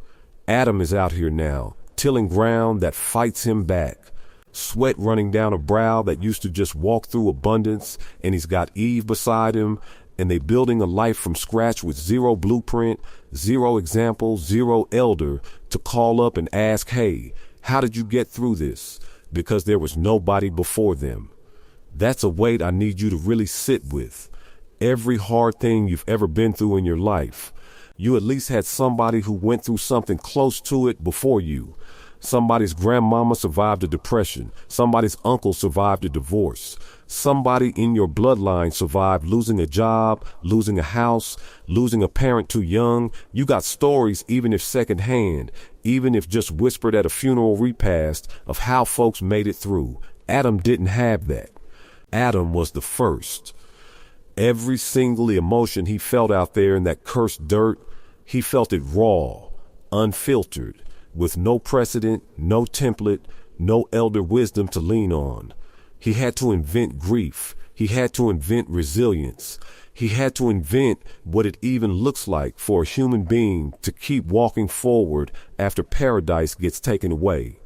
Adam is out here now, tilling ground that fights him back. Sweat running down a brow that used to just walk through abundance, and he's got Eve beside him, and they building a life from scratch with zero blueprint, zero example, zero elder to call up and ask, hey, how did you get through this? Because there was nobody before them. That's a weight I need you to really sit with. Every hard thing you've ever been through in your life, you at least had somebody who went through something close to it before you. Somebody's grandmama survived a depression. Somebody's uncle survived a divorce. Somebody in your bloodline survived losing a job, losing a house, losing a parent too young. You got stories, even if secondhand, even if just whispered at a funeral repast, of how folks made it through. Adam didn't have that. Adam was the first. Every single emotion he felt out there in that cursed dirt, he felt it raw, unfiltered, with no precedent, no template, no elder wisdom to lean on. He had to invent grief. He had to invent resilience. He had to invent what it even looks like for a human being to keep walking forward after paradise gets taken away.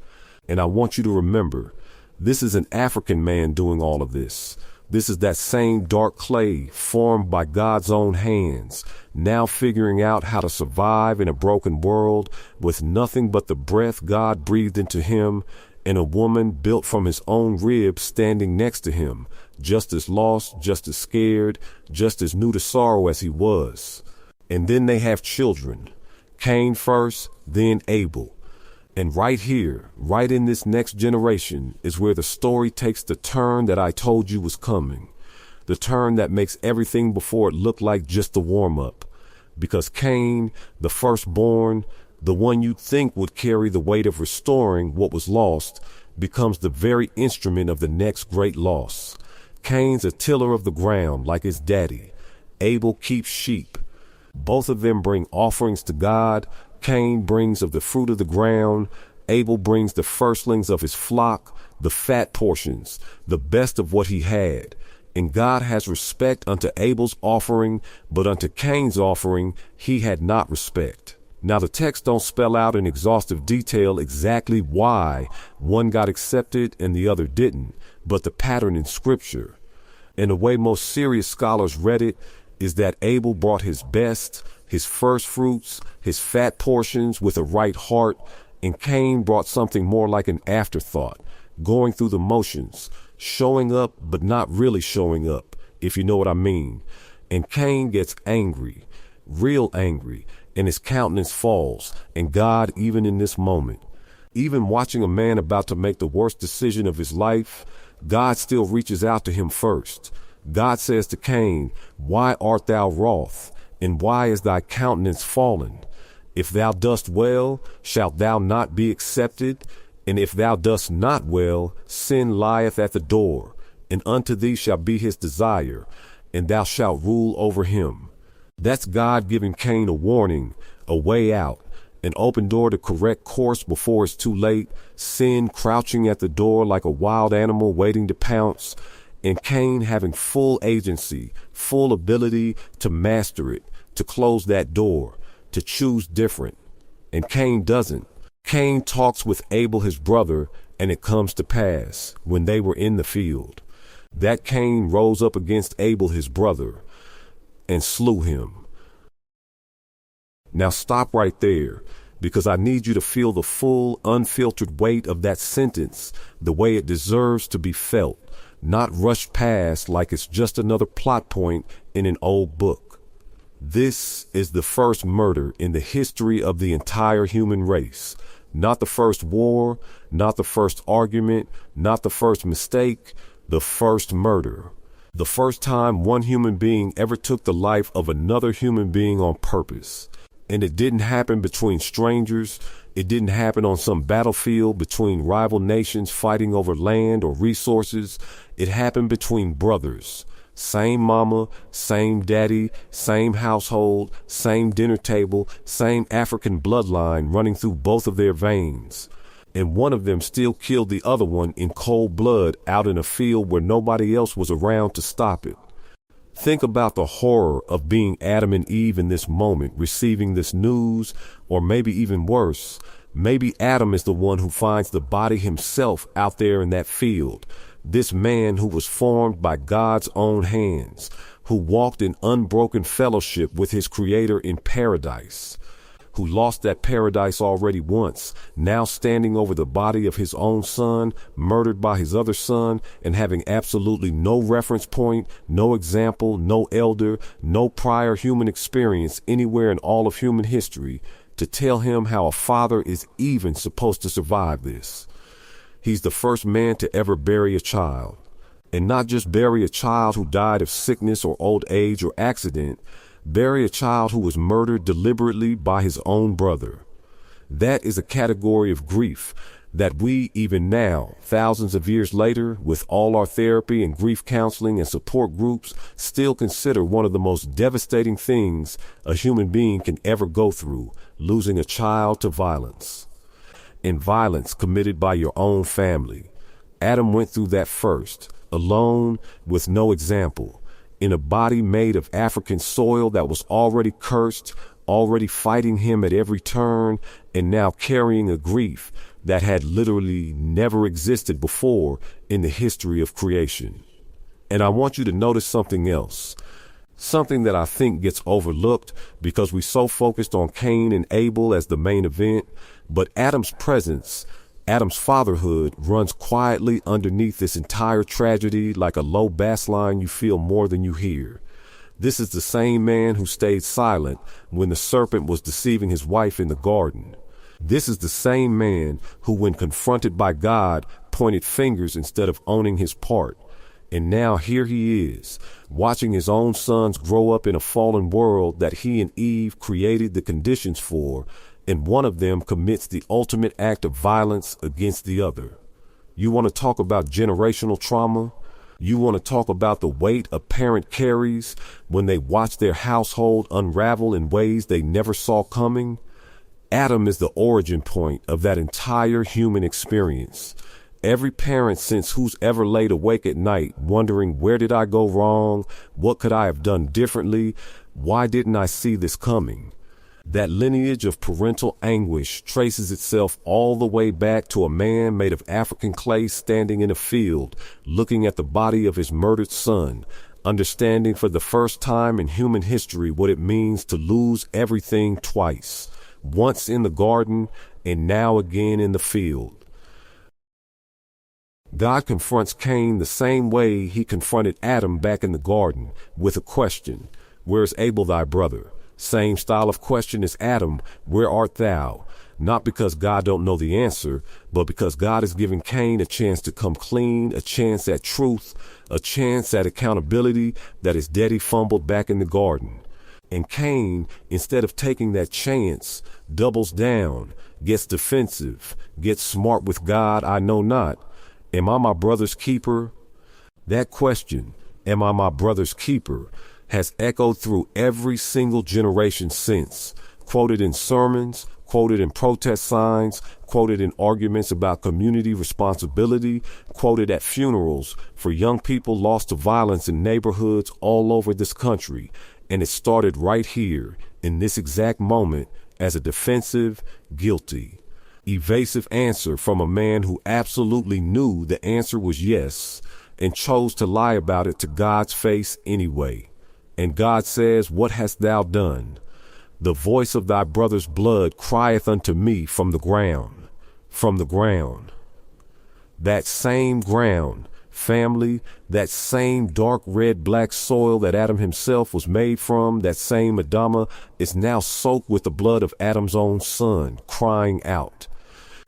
And I want you to remember, this is an African man doing all of this. This is that same dark clay formed by God's own hands, now figuring out how to survive in a broken world with nothing but the breath God breathed into him, and a woman built from his own ribs standing next to him, just as lost, just as scared, just as new to sorrow as he was. And then they have children. Cain first, then Abel. And right here, right in this next generation, is where the story takes the turn that I told you was coming. The turn that makes everything before it look like just a warm-up. Because Cain, the firstborn, the one you'd think would carry the weight of restoring what was lost, becomes the very instrument of the next great loss. Cain's a tiller of the ground like his daddy. Abel keeps sheep. Both of them bring offerings to God. Cain brings of the fruit of the ground. Abel brings the firstlings of his flock, the fat portions, the best of what he had. And God has respect unto Abel's offering, but unto Cain's offering he had not respect. Now the text don't spell out in exhaustive detail exactly why one got accepted and the other didn't, but the pattern in scripture, and the way most serious scholars read it, is that Abel brought his best, his first fruits, his fat portions with a right heart, and Cain brought something more like an afterthought, going through the motions, showing up but not really showing up, if you know what I mean. And Cain gets angry, real angry, and his countenance falls, and God, even in this moment, even watching a man about to make the worst decision of his life, God still reaches out to him first. God says to Cain, why art thou wroth, and why is thy countenance fallen? If thou dost well, shalt thou not be accepted? And if thou dost not well, sin lieth at the door, and unto thee shall be his desire, and thou shalt rule over him. That's God giving Cain a warning, a way out, an open door to correct course before it's too late, sin crouching at the door like a wild animal waiting to pounce, and Cain having full agency, full ability to master it, to close that door, to choose different. And Cain doesn't. Cain talks with Abel his brother, and it comes to pass, when they were in the field, that Cain rose up against Abel his brother and slew him. Now stop right there, because I need you to feel the full, unfiltered weight of that sentence the way it deserves to be felt, not rushed past like it's just another plot point in an old book. This is the first murder in the history of the entire human race. Not the first war, not the first argument, not the first mistake, the first murder. The first time one human being ever took the life of another human being on purpose. And it didn't happen between strangers. It didn't happen on some battlefield between rival nations fighting over land or resources. It happened between brothers. Same mama, same daddy, same household, same dinner table, same African bloodline running through both of their veins. And one of them still killed the other one in cold blood out in a field where nobody else was around to stop it. Think about the horror of being Adam and Eve in this moment, receiving this news, or maybe even worse, maybe Adam is the one who finds the body himself out there in that field. This man who was formed by God's own hands, who walked in unbroken fellowship with his Creator in paradise, who lost that paradise already once, now standing over the body of his own son, murdered by his other son, and having absolutely no reference point, no example, no elder, no prior human experience anywhere in all of human history to tell him how a father is even supposed to survive this. He's the first man to ever bury a child, and not just bury a child who died of sickness or old age or accident, bury a child who was murdered deliberately by his own brother. That is a category of grief that we, even now, thousands of years later, with all our therapy and grief counseling and support groups, still consider one of the most devastating things a human being can ever go through, losing a child to violence. And violence committed by your own family. Adam went through that first, alone, with no example, in a body made of African soil that was already cursed, already fighting him at every turn, and now carrying a grief that had literally never existed before in the history of creation. And I want you to notice something else. Something that I think gets overlooked because we're so focused on Cain and Abel as the main event, but Adam's presence, Adam's fatherhood runs quietly underneath this entire tragedy like a low bass line you feel more than you hear. This is the same man who stayed silent when the serpent was deceiving his wife in the garden. This is the same man who, when confronted by God, pointed fingers instead of owning his part. And now here he is, watching his own sons grow up in a fallen world that he and Eve created the conditions for, and one of them commits the ultimate act of violence against the other. You want to talk about generational trauma? You want to talk about the weight a parent carries when they watch their household unravel in ways they never saw coming? Adam is the origin point of that entire human experience. Every parent since who's ever laid awake at night wondering, where did I go wrong? What could I have done differently? Why didn't I see this coming? That lineage of parental anguish traces itself all the way back to a man made of African clay standing in a field, looking at the body of his murdered son, understanding for the first time in human history what it means to lose everything twice, once in the garden and now again in the field. God confronts Cain the same way he confronted Adam back in the garden, with a question, "Where's Abel thy brother?" Same style of question as Adam, "Where art thou?" Not because God don't know the answer, but because God is giving Cain a chance to come clean, a chance at truth, a chance at accountability that his daddy fumbled back in the garden. And Cain, instead of taking that chance, doubles down, gets defensive, gets smart with God, I know not. Am I my brother's keeper? That question, am I my brother's keeper, has echoed through every single generation since, quoted in sermons, quoted in protest signs, quoted in arguments about community responsibility, quoted at funerals for young people lost to violence in neighborhoods all over this country. And it started right here, in this exact moment, as a defensive, guilty, evasive answer from a man who absolutely knew the answer was yes and chose to lie about it to God's face anyway. And God says, "What hast thou done? The voice of thy brother's blood crieth unto me from the ground." From the ground. That same ground, family, that same dark red black soil that Adam himself was made from, that same Adama, is now soaked with the blood of Adam's own son, crying out,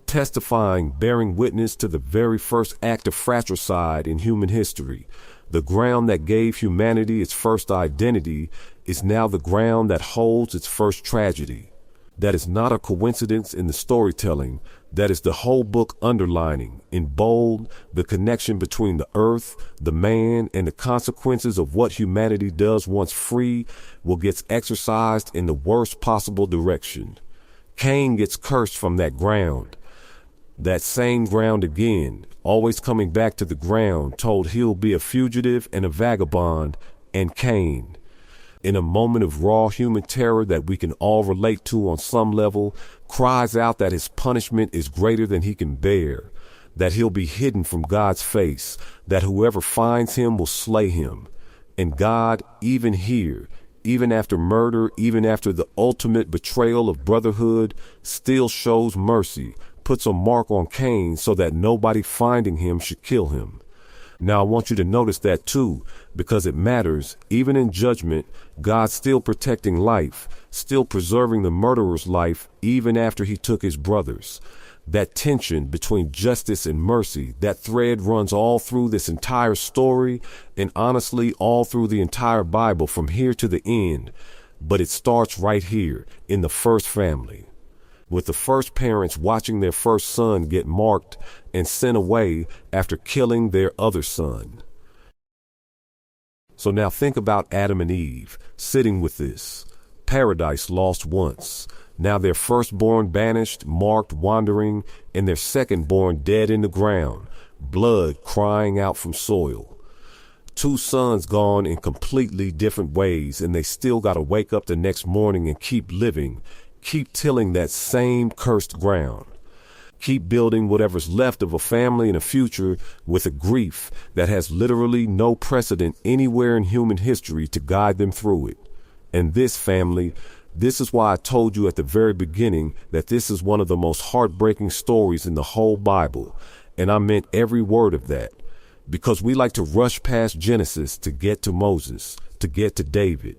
testifying, bearing witness to the very first act of fratricide in human history. The ground that gave humanity its first identity is now the ground that holds its first tragedy. That is not a coincidence in the storytelling. That is the whole book underlining, in bold, the connection between the earth, the man, and the consequences of what humanity does once free will get exercised in the worst possible direction. Cain gets cursed from that ground. That same ground again, always coming back to the ground, told he'll be a fugitive and a vagabond, and Cain, in a moment of raw human terror that we can all relate to on some level, cries out that his punishment is greater than he can bear, that he'll be hidden from God's face, that whoever finds him will slay him. And God, even here, even after murder, even after the ultimate betrayal of brotherhood, still shows mercy, puts a mark on Cain so that nobody finding him should kill him. Now I want you to notice that too, because it matters. Even in judgment, God's still protecting life, still preserving the murderer's life, even after he took his brother's. That tension between justice and mercy, that thread runs all through this entire story, and honestly all through the entire Bible from here to the end. But it starts right here, in the first family, with the first parents watching their first son get marked and sent away after killing their other son. So now think about Adam and Eve sitting with this. Paradise lost once. Now their firstborn banished, marked, wandering, and their secondborn dead in the ground, blood crying out from soil. Two sons gone in completely different ways, and they still got to wake up the next morning and keep living, keep tilling that same cursed ground. Keep building whatever's left of a family and a future with a grief that has literally no precedent anywhere in human history to guide them through it. And this family, this is why I told you at the very beginning that this is one of the most heartbreaking stories in the whole Bible. And I meant every word of that. Because we like to rush past Genesis to get to Moses, to get to David,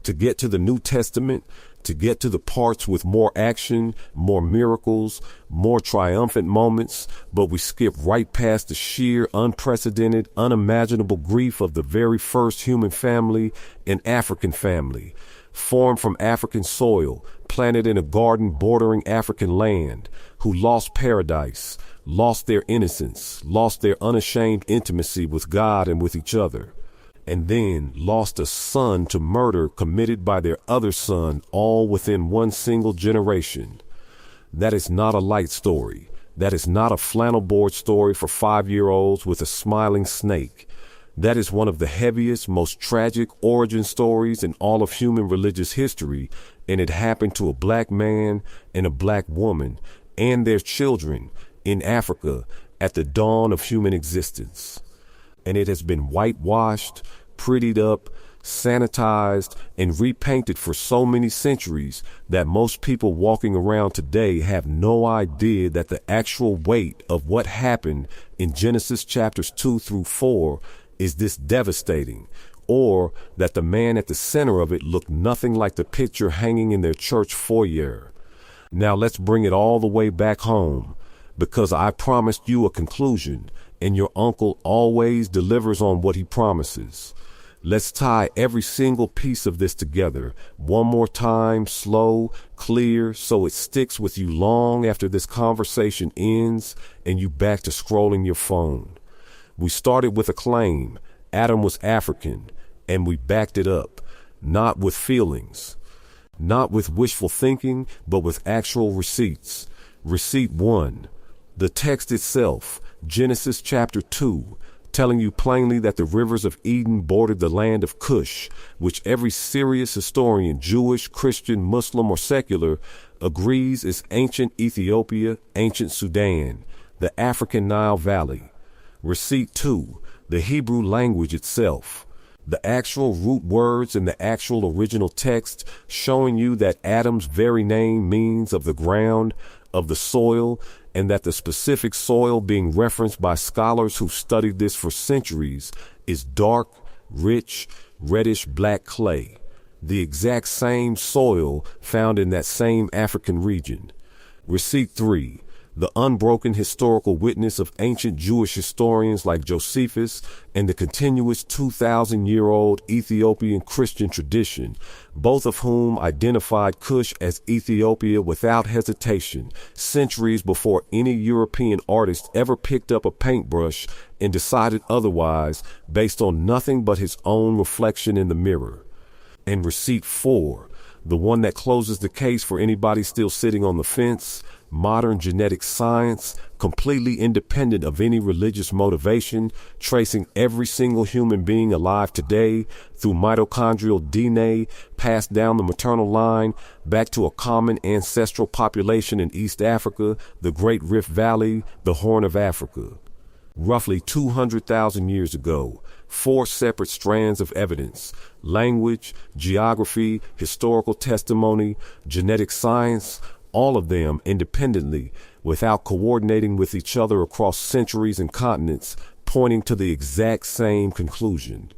to get to the New Testament, to get to the parts with more action, more miracles, more triumphant moments, but we skip right past the sheer, unprecedented, unimaginable grief of the very first human family, an African family, formed from African soil, planted in a garden bordering African land, who lost paradise, lost their innocence, lost their unashamed intimacy with God and with each other, and then lost a son to murder committed by their other son, all within one single generation. That is not a light story. That is not a flannel board story for 5-year-olds with a smiling snake. That is one of the heaviest, most tragic origin stories in all of human religious history, and it happened to a black man and a black woman and their children in Africa at the dawn of human existence. And it has been whitewashed, prettied up, sanitized, and repainted for so many centuries that most people walking around today have no idea that the actual weight of what happened in Genesis chapters 2 through 4 is this devastating, or that the man at the center of it looked nothing like the picture hanging in their church foyer. Now let's bring it all the way back home, because I promised you a conclusion, and your uncle always delivers on what he promises. Let's tie every single piece of this together, one more time, slow, clear, so it sticks with you long after this conversation ends and you back to scrolling your phone. We started with a claim, Adam was African, and we backed it up, not with feelings. Not with wishful thinking, but with actual receipts. Receipt 1. The text itself, Genesis chapter 2, telling you plainly that the rivers of Eden bordered the land of Cush, which every serious historian, Jewish, Christian, Muslim, or secular, agrees is ancient Ethiopia, ancient Sudan, the African Nile Valley. Receipt 2. The Hebrew language itself, the actual root words in the actual original text, showing you that Adam's very name means of the ground, of the soil, and that the specific soil being referenced by scholars who've studied this for centuries is dark, rich, reddish black clay, the exact same soil found in that same African region. Receipt 3. The unbroken historical witness of ancient Jewish historians like Josephus and the continuous 2,000-year-old Ethiopian Christian tradition, both of whom identified Cush as Ethiopia without hesitation, centuries before any European artist ever picked up a paintbrush and decided otherwise based on nothing but his own reflection in the mirror. And receipt 4, the one that closes the case for anybody still sitting on the fence, modern genetic science, completely independent of any religious motivation, tracing every single human being alive today through mitochondrial DNA passed down the maternal line back to a common ancestral population in East Africa, the Great Rift Valley, the Horn of Africa. Roughly 200,000 years ago, 4 separate strands of evidence: language, geography, historical testimony, genetic science, all of them independently, without coordinating with each other across centuries and continents, pointing to the exact same conclusion.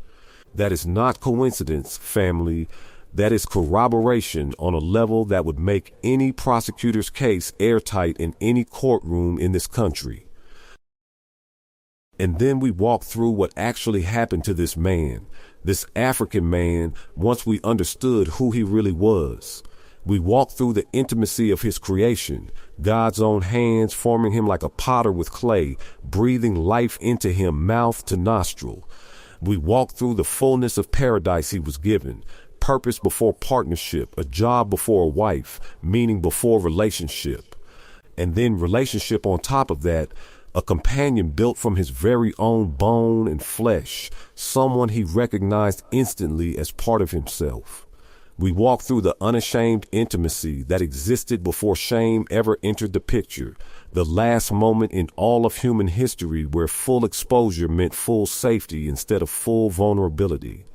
That is not coincidence, family. That is corroboration on a level that would make any prosecutor's case airtight in any courtroom in this country. And then we walk through what actually happened to this man, this African man, once we understood who he really was. We walk through the intimacy of his creation, God's own hands forming him like a potter with clay, breathing life into him mouth to nostril. We walk through the fullness of paradise he was given, purpose before partnership, a job before a wife, meaning before relationship. And then relationship on top of that, a companion built from his very own bone and flesh, someone he recognized instantly as part of himself. We walk through the unashamed intimacy that existed before shame ever entered the picture, the last moment in all of human history where full exposure meant full safety instead of full vulnerability.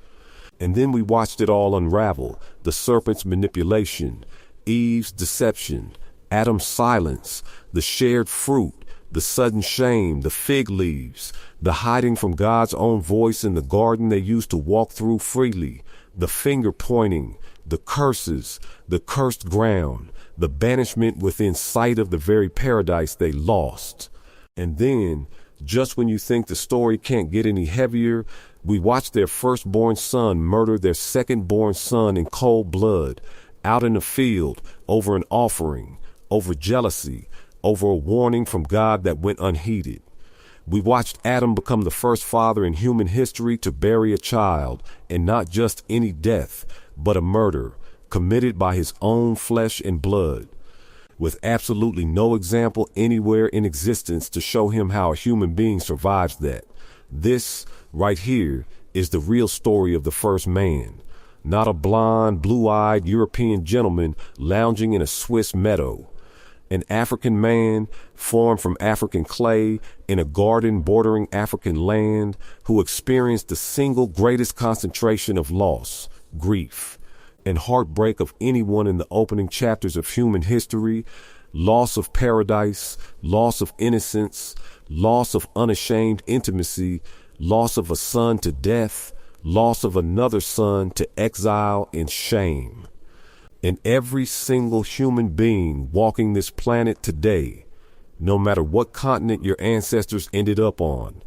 And then we watched it all unravel, the serpent's manipulation, Eve's deception, Adam's silence, the shared fruit, the sudden shame, the fig leaves, the hiding from God's own voice in the garden they used to walk through freely, the finger pointing, the curses, the cursed ground, the banishment within sight of the very paradise they lost. And then, just when you think the story can't get any heavier, we watch their firstborn son murder their secondborn son in cold blood, out in the field, over an offering, over jealousy, over a warning from God that went unheeded. We watched Adam become the first father in human history to bury a child, and not just any death, but a murder, committed by his own flesh and blood, with absolutely no example anywhere in existence to show him how a human being survives that. This, right here, is the real story of the first man, not a blonde, blue-eyed European gentleman lounging in a Swiss meadow. An African man, formed from African clay, in a garden bordering African land, who experienced the single greatest concentration of loss, grief, and heartbreak of anyone in the opening chapters of human history, loss of paradise, loss of innocence, loss of unashamed intimacy, loss of a son to death, loss of another son to exile and shame. And every single human being walking this planet today, no matter what continent your ancestors ended up on,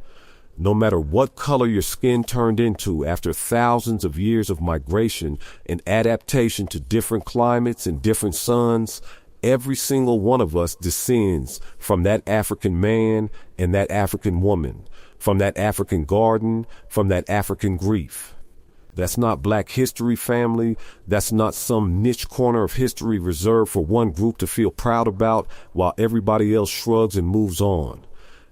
no matter what color your skin turned into after thousands of years of migration and adaptation to different climates and different suns, every single one of us descends from that African man and that African woman, from that African garden, from that African grief. That's not Black history, family. That's not some niche corner of history reserved for one group to feel proud about while everybody else shrugs and moves on.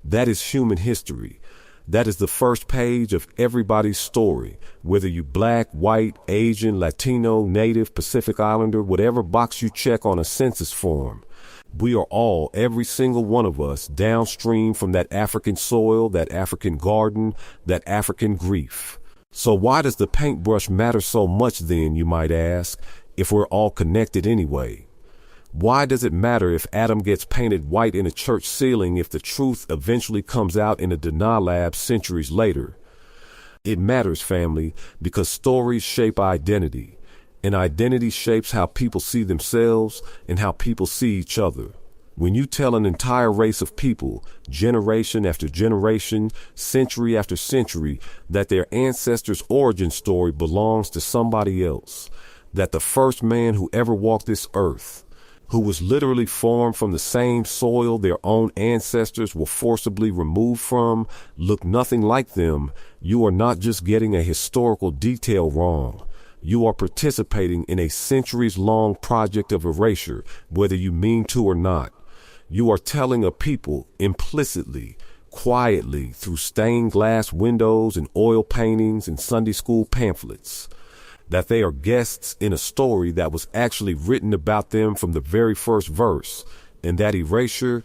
That is human history. That is the first page of everybody's story, whether you Black, white, Asian, Latino, Native, Pacific Islander, whatever box you check on a census form. We are all, every single one of us, downstream from that African soil, that African garden, that African grief. So why does the paintbrush matter so much then, you might ask, if we're all connected anyway? Why does it matter if Adam gets painted white in a church ceiling if the truth eventually comes out in a denial lab centuries later? It matters, family, because stories shape identity, and identity shapes how people see themselves and how people see each other. When you tell an entire race of people, generation after generation, century after century, that their ancestors' origin story belongs to somebody else, that the first man who ever walked this earth, who was literally formed from the same soil their own ancestors were forcibly removed from, looked nothing like them, you are not just getting a historical detail wrong. You are participating in a centuries-long project of erasure, whether you mean to or not. You are telling a people implicitly, quietly, through stained glass windows and oil paintings and Sunday school pamphlets, that they are guests in a story that was actually written about them from the very first verse, and that erasure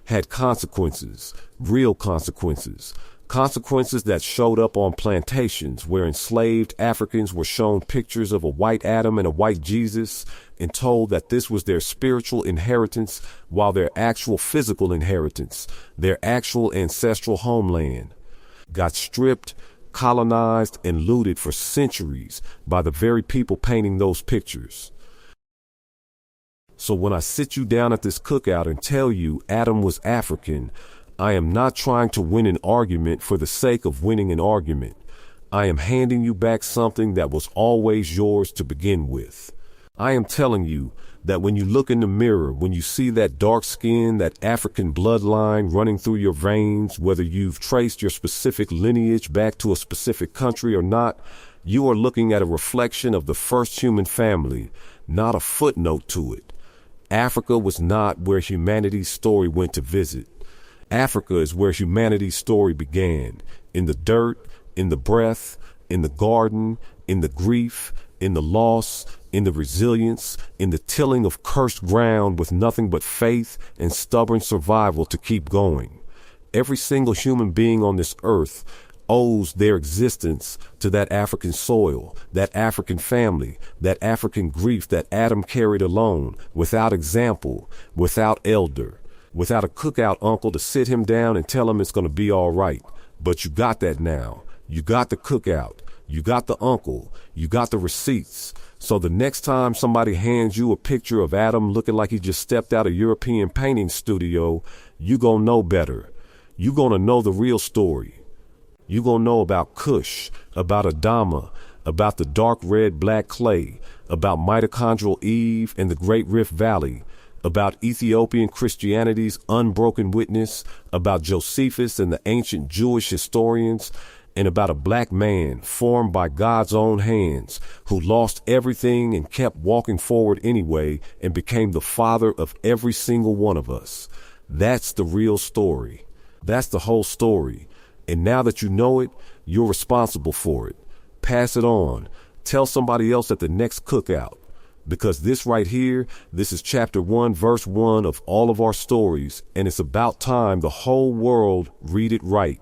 had consequences, real consequences, consequences that showed up on plantations where enslaved Africans were shown pictures of a white Adam and a white Jesus and told that this was their spiritual inheritance while their actual physical inheritance, their actual ancestral homeland, got stripped, colonized, and looted for centuries by the very people painting those pictures. So when I sit you down at this cookout and tell you Adam was African, I am not trying to win an argument for the sake of winning an argument. I am handing you back something that was always yours to begin with. I am telling you that when you look in the mirror, when you see that dark skin, that African bloodline running through your veins, whether you've traced your specific lineage back to a specific country or not, you are looking at a reflection of the first human family, not a footnote to it. Africa was not where humanity's story went to visit. Africa is where humanity's story began, in the dirt, in the breath, in the garden, in the grief, in the loss, in the resilience, in the tilling of cursed ground with nothing but faith and stubborn survival to keep going. Every single human being on this earth owes their existence to that African soil, that African family, that African grief that Adam carried alone, without example, without elder, without a cookout uncle to sit him down and tell him it's going to be all right. But you got that now. You got the cookout. You got the uncle. You got the receipts. So the next time somebody hands you a picture of Adam looking like he just stepped out of a European painting studio, you gonna know better. You gonna know the real story. You gonna know about Cush, about Adama, about the dark red black clay, about mitochondrial Eve and the Great Rift Valley, about Ethiopian Christianity's unbroken witness, about Josephus and the ancient Jewish historians, and about a black man formed by God's own hands who lost everything and kept walking forward anyway and became the father of every single one of us. That's the real story. That's the whole story. And now that you know it, you're responsible for it. Pass it on. Tell somebody else at the next cookout. Because this right here, this is chapter 1, verse 1 of all of our stories, and it's about time the whole world read it right.